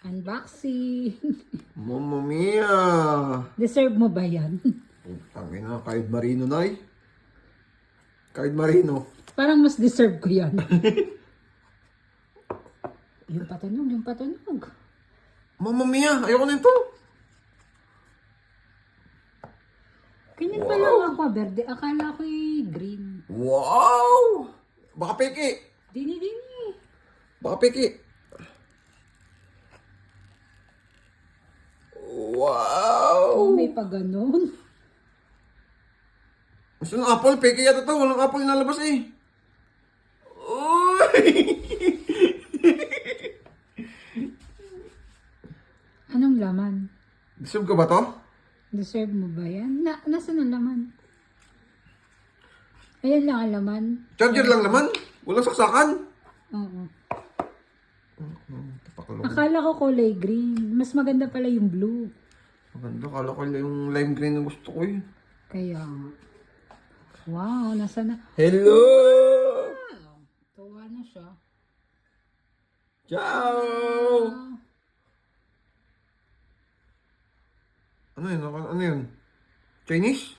Unboxing. Mamma mia! Deserve mo ba yan? Tangin na, kahit marino, Nay. Kahit marino. Parang mas deserve ko yan. Yung patunog, yung patunog. Mamma mia! Ayoko na ito. Ganyan pa lang ako, verde. Akala ko green. Wow! Baka peki. Dini. Baka peki. Wow! Oh, may pa ganun. Gusto ng apple? Peki yata to. Walang apple na labas eh. Uy! Anong laman? Deserve ka ba to? Deserve mo ba yan? Nasaan ang laman? Ayan lang ang laman. Charger lang naman. Walang saksakan. Oo. Tapakalong. Akala ko kulay green. Mas maganda pala yung blue. Maganda. Kala ko yung lime green ang gusto ko eh. Kaya, wow, nasa na? Hello! Tuwa na siya. Ciao! Ah, Ano yun? Ano yun? Chinese?